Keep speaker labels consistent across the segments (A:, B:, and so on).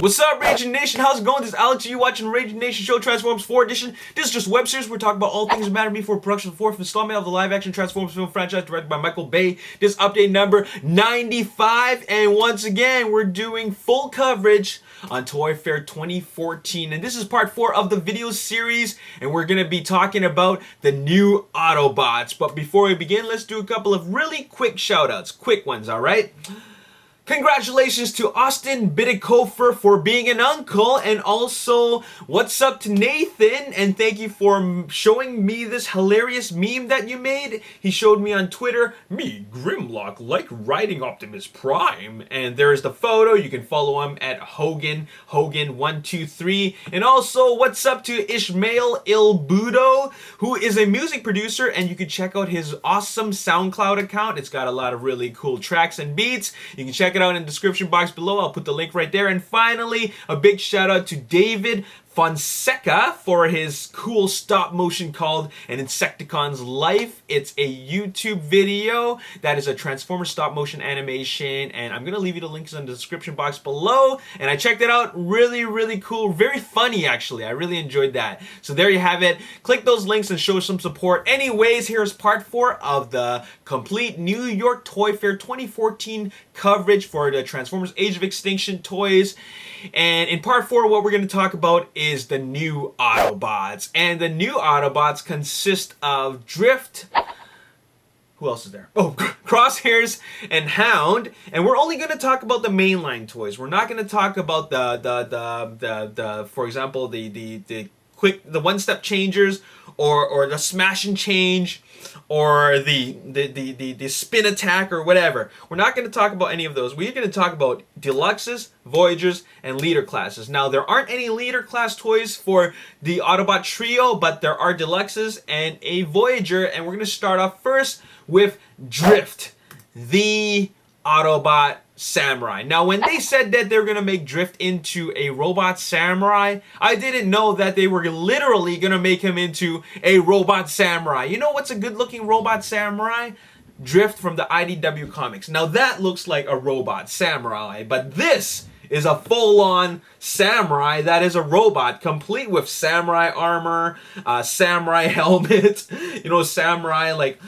A: What's up, Ragin Nation? How's it going? This is Alex. You watching Ragin Nation Show Transformers 4 Edition. This is just web series. We're talking about all things that matter to me for production of the 4th installment of the live-action Transformers film franchise directed by Michael Bay. This update number 95, and once again, we're doing full coverage on Toy Fair 2014, and this is part 4 of the video series, and we're gonna be talking about the new Autobots. But before we begin, let's do a couple of really quick shout-outs, quick ones, all right? Congratulations to Austin Biddikofer for being an uncle, and also what's up to Nathan, and thank you for showing me this hilarious meme that you made. He showed me on Twitter, me, Grimlock, like riding Optimus Prime, and there's the photo. You can follow him at Hogan123, and also what's up to Ishmael Ilboudo, who is a music producer, and you can check out his awesome Soundcloud account. It's got a lot of really cool tracks and beats. You can check it out in the description box below. I'll put the link right there. And finally, a big shout out to David Fonseca for his cool stop motion called An Insecticon's Life. It's a YouTube video that is a Transformers stop motion animation, and I'm gonna leave you the links in the description box below. And I checked it out. Really cool, very funny actually. I really enjoyed that. So there you have it. Click those links and show some support. Anyways, here's part 4 of the complete New York Toy Fair 2014 coverage for the Transformers Age of Extinction toys. And in part 4, what we're going to talk about is the new Autobots. And the new Autobots consist of Drift. Who else is there? Oh, Crosshairs and Hound. And we're only going to talk about the mainline toys. We're not going to talk about the for example, the one-step changers, or the smash and change, or the spin attack, or whatever. We're not going to talk about any of those. We're going to talk about Deluxes, Voyagers, and Leader classes. Now, there aren't any Leader class toys for the Autobot trio, but there are Deluxes and a Voyager, and we're going to start off first with Drift, the Autobot Samurai. Now, when they said that they're going to make Drift into a robot samurai, I didn't know that they were literally going to make him into a robot samurai. You know what's a good-looking robot samurai? Drift from the IDW comics. Now, that looks like a robot samurai, but this is a full-on samurai that is a robot, complete with samurai armor, samurai helmet, you know, samurai like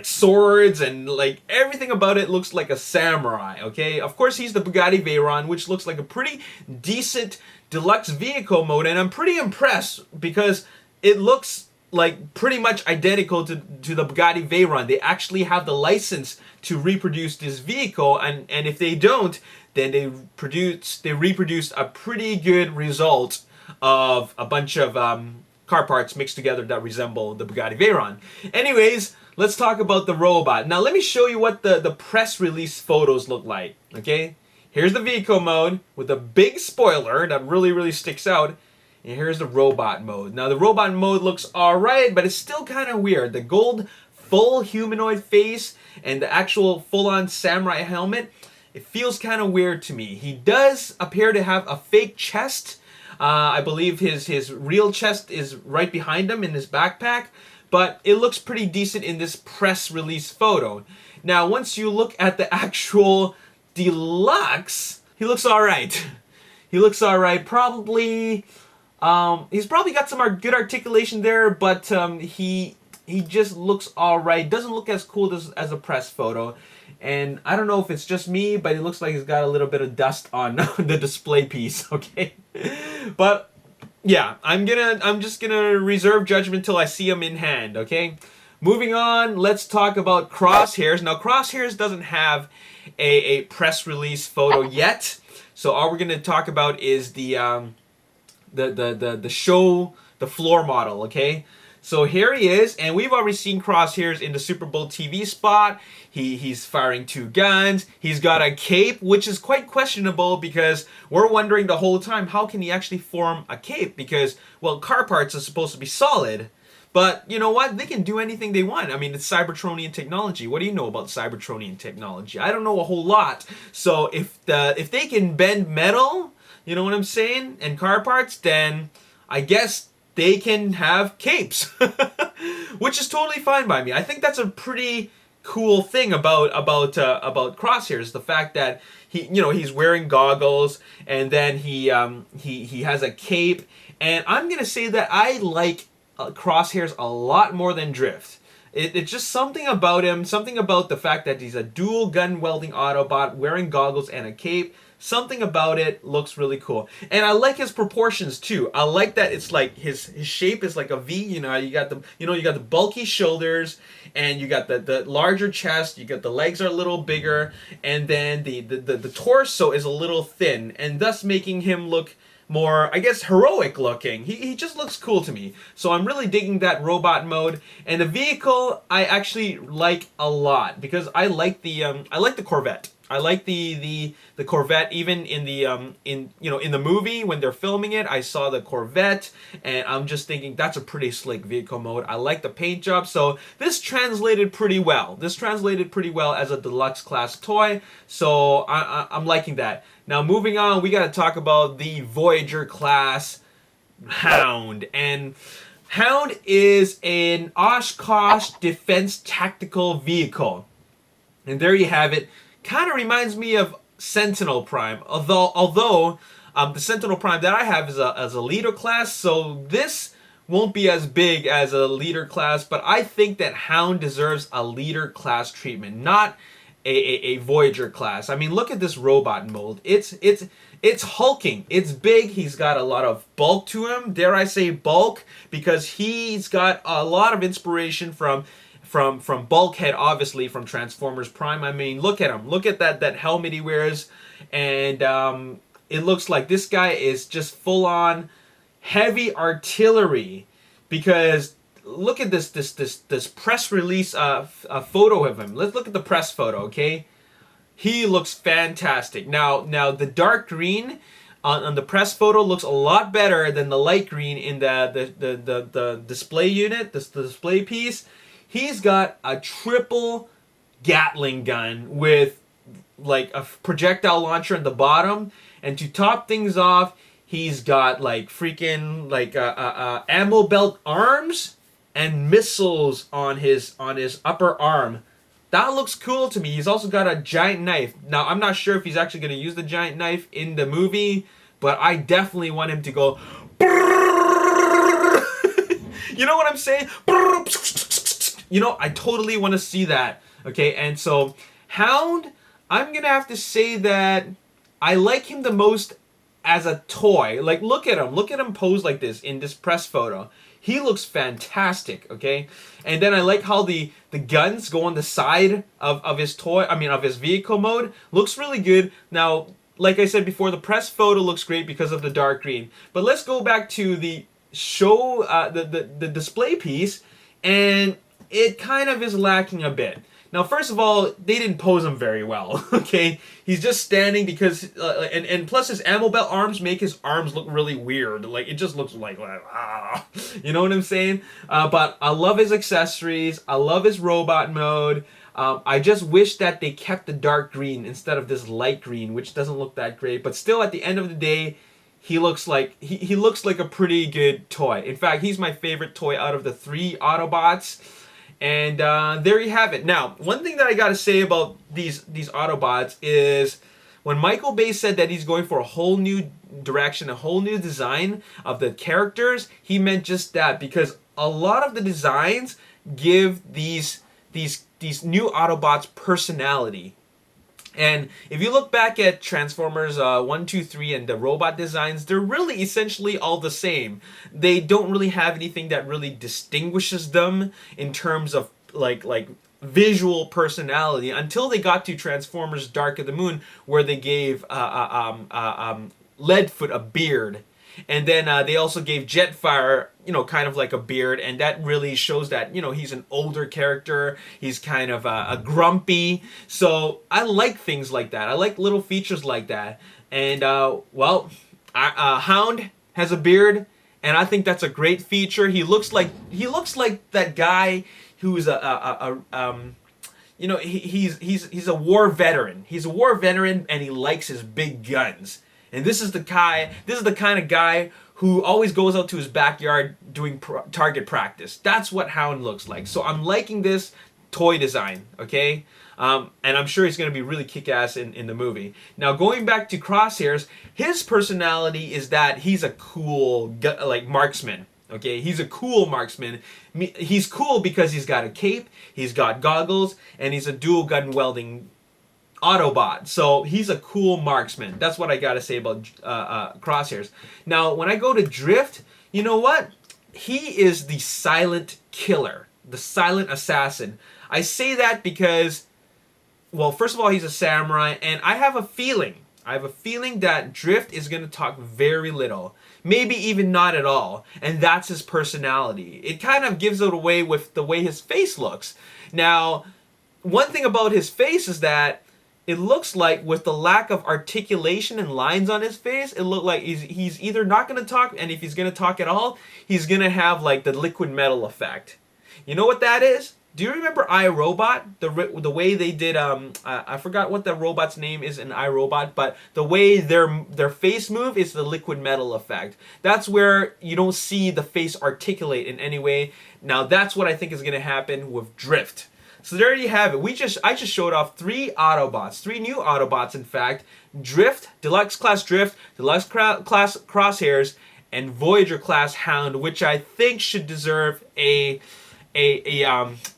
A: swords, and like everything about it looks like a samurai. Okay, of course he's the Bugatti Veyron, which looks like a pretty decent deluxe vehicle mode, and I'm pretty impressed because it looks like pretty much identical to the Bugatti Veyron. They actually have the license to reproduce this vehicle, and if they don't, then they reproduced a pretty good result of a bunch of car parts mixed together that resemble the Bugatti Veyron. Anyways, let's talk about the robot. Now let me show you what the press release photos look like. Okay, here's the vehicle mode with a big spoiler that really sticks out. And here's the robot mode. Now the robot mode looks alright, but it's still kind of weird. The gold full humanoid face and the actual full-on samurai helmet, it feels kind of weird to me. He does appear to have a fake chest. I believe his real chest is right behind him in his backpack, but it looks pretty decent in this press release photo. Now once you look at the actual Deluxe, he looks alright. He looks alright. Probably... he's probably got some good articulation there, but he just looks alright. Doesn't look as cool as a press photo. And I don't know if it's just me, but it looks like he's got a little bit of dust on the display piece, okay? But yeah, I'm just gonna reserve judgment till I see him in hand, okay? Moving on, let's talk about Crosshairs. Now Crosshairs doesn't have a press release photo yet, so all we're gonna talk about is the floor model, okay? So here he is, and we've already seen Crosshairs in the Superbowl TV spot. He's firing 2 guns. He's got a cape, which is quite questionable because we're wondering the whole time, how can he actually form a cape? Because, well, car parts are supposed to be solid. But you know what? They can do anything they want. I mean, it's Cybertronian technology. What do you know about Cybertronian technology? I don't know a whole lot. So if they can bend metal, you know what I'm saying, and car parts, then I guess they can have capes, which is totally fine by me. I think that's a pretty cool thing about Crosshairs, the fact that he's wearing goggles, and then he has a cape, and I'm gonna say that I like Crosshairs a lot more than Drift. It's just something about him, something about the fact that he's a dual gun welding Autobot wearing goggles and a cape. Something about it looks really cool, and I like his proportions too. I like that it's like his shape is like a V. You got the bulky shoulders, and you got the larger chest. You got the legs are a little bigger, and then the torso is a little thin, and thus making him look more, I guess, heroic looking. He just looks cool to me. So I'm really digging that robot mode, and the vehicle I actually like a lot because I like the Corvette. I like the Corvette. Even in the movie when they're filming it, I saw the Corvette, and I'm just thinking that's a pretty slick vehicle mode. I like the paint job, so this translated pretty well. This translated pretty well as a deluxe class toy, so I'm liking that. Now moving on, we got to talk about the Voyager class Hound, and Hound is an Oshkosh defense tactical vehicle, and there you have it. Kind of reminds me of Sentinel Prime, although the Sentinel Prime that I have is a leader class, so this won't be as big as a leader class, but I think that Hound deserves a leader class treatment, not a Voyager class. I mean, look at this robot mold. It's hulking. It's big. He's got a lot of bulk to him. Dare I say bulk, because he's got a lot of inspiration from Bulkhead, obviously, from Transformers Prime. I mean, look at him. Look at that helmet he wears. And it looks like this guy is just full-on heavy artillery. Because look at this press release photo of him. Let's look at the press photo, okay? He looks fantastic. Now the dark green on the press photo looks a lot better than the light green in the display unit, the display piece. He's got a triple Gatling gun with like a projectile launcher at the bottom, and to top things off, he's got like freaking like ammo belt arms and missiles on his upper arm. That looks cool to me. He's also got a giant knife. Now, I'm not sure if he's actually going to use the giant knife in the movie, but I definitely want him to go. You know what I'm saying? I totally want to see that. Okay, and so Hound, I'm going to have to say that I like him the most as a toy. Like, look at him. Look at him pose like this in this press photo. He looks fantastic, okay? And then I like how the guns go on the side of his toy, of his vehicle mode. Looks really good. Now, like I said before, the press photo looks great because of the dark green. But let's go back to the show, the display piece, and it kind of is lacking a bit. Now, first of all, they didn't pose him very well, okay? He's just standing because, and plus his ammo belt arms make his arms look really weird. Like, it just looks like, you know what I'm saying? But I love his accessories. I love his robot mode. I just wish that they kept the dark green instead of this light green, which doesn't look that great. But still, at the end of the day, he looks like he looks like a pretty good toy. In fact, he's my favorite toy out of the 3 Autobots. And there you have it. Now, one thing that I got to say about these Autobots is when Michael Bay said that he's going for a whole new direction, a whole new design of the characters, he meant just that, because a lot of the designs give these new Autobots personality. And if you look back at Transformers 1, 2, 3 and the robot designs, they're really essentially all the same. They don't really have anything that really distinguishes them in terms of like visual personality until they got to Transformers Dark of the Moon, where they gave Leadfoot a beard. And then they also gave Jetfire, kind of like a beard, and that really shows that, he's an older character. He's kind of a grumpy. So I like things like that. I like little features like that. And, Hound has a beard, and I think that's a great feature. He looks like that guy who's he's a war veteran. He's a war veteran, and he likes his big guns. And this is the kind of guy who always goes out to his backyard doing target practice. That's what Hound looks like. So I'm liking this toy design, okay? And I'm sure he's going to be really kick-ass in the movie. Now, going back to Crosshairs, his personality is that he's a cool, like, marksman. Okay, he's a cool marksman. He's cool because he's got a cape, he's got goggles, and he's a dual gun welding Autobot. So he's a cool marksman. That's what I gotta say about Crosshairs. Now, when I go to Drift, you know what? He is the silent killer, the silent assassin. I say that because, well, first of all, he's a samurai, and I have a feeling that Drift is going to talk very little. Maybe even not at all. And that's his personality. It kind of gives it away with the way his face looks. Now, one thing about his face is that it looks like, with the lack of articulation and lines on his face, it looks like he's either not going to talk, and if he's going to talk at all, he's going to have like the liquid metal effect. You know what that is? Do you remember iRobot? The way they did, I forgot what the robot's name is in iRobot, but the way their face move is the liquid metal effect. That's where you don't see the face articulate in any way. Now that's what I think is going to happen with Drift. So there you have it. I just showed off 3 Autobots, 3 new Autobots in fact. Drift, Deluxe Class Drift, Deluxe Class Crosshairs, and Voyager Class Hound, which I think should deserve a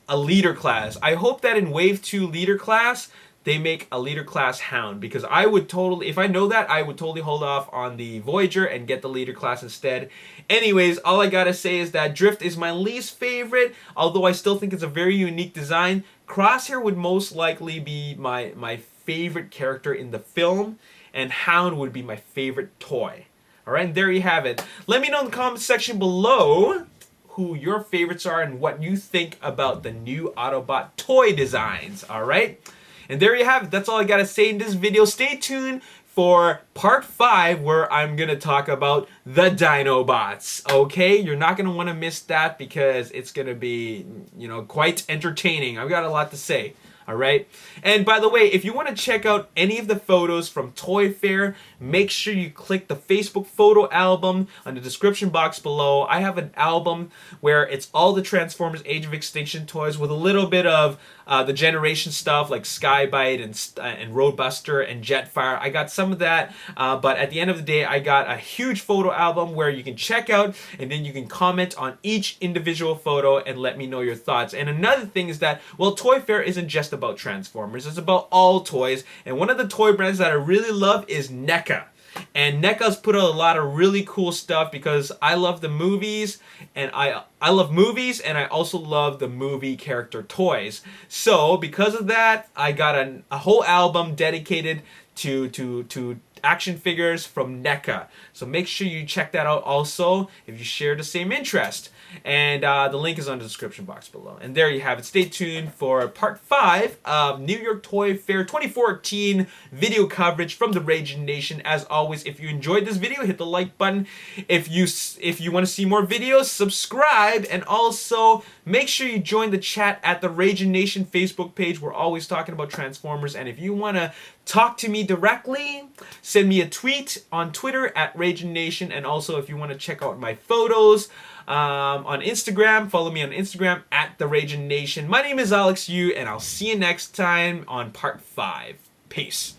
A: leader class. I hope that in Wave 2 leader class, they make a leader class Hound, because I would totally, if I know that, I would totally hold off on the Voyager and get the leader class instead. Anyways, all I gotta say is that Drift is my least favorite, although I still think it's a very unique design. Crosshair would most likely be my favorite character in the film, and Hound would be my favorite toy. Alright, and there you have it. Let me know in the comment section below who your favorites are and what you think about the new Autobot toy designs, alright? And there you have it. That's all I gotta say in this video. Stay tuned for part 5, where I'm gonna talk about the Dinobots, okay? You're not gonna wanna miss that, because it's gonna be, you know, quite entertaining. I've got a lot to say. Alright? And by the way, if you want to check out any of the photos from Toy Fair, make sure you click the Facebook photo album on the description box below. I have an album where it's all the Transformers Age of Extinction toys with a little bit of the generation stuff like Skybite and Roadbuster and Jetfire. I got some of that, but at the end of the day, I got a huge photo album where you can check out, and then you can comment on each individual photo and let me know your thoughts. And another thing is that, well, Toy Fair isn't just about Transformers, it's about all toys, and one of the toy brands that I really love is NECA. And NECA's put out a lot of really cool stuff, because I love the movies, and I love movies, and I also love the movie character toys. So because of that, I got a whole album dedicated to action figures from NECA. So make sure you check that out also if you share the same interest. And the link is on the description box below. And there you have it. Stay tuned for part 5 of New York Toy Fair 2014 video coverage from the Ragin Nation. As always, if you enjoyed this video, hit the like button. If you want to see more videos, subscribe, and also make sure you join the chat at the Ragin Nation Facebook page. We're always talking about Transformers, and if you want to talk to me directly, send me a tweet on Twitter at Ragin Nation, and also if you want to check out my photos on Instagram, follow me on Instagram at the Ragin Nation. My name is Alex Yu, and I'll see you next time on part 5. Peace.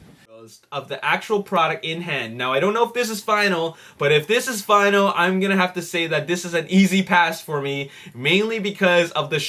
A: Of the actual product in hand. Now, I don't know if this is final, but if this is final, I'm gonna have to say that this is an easy pass for me, mainly because of the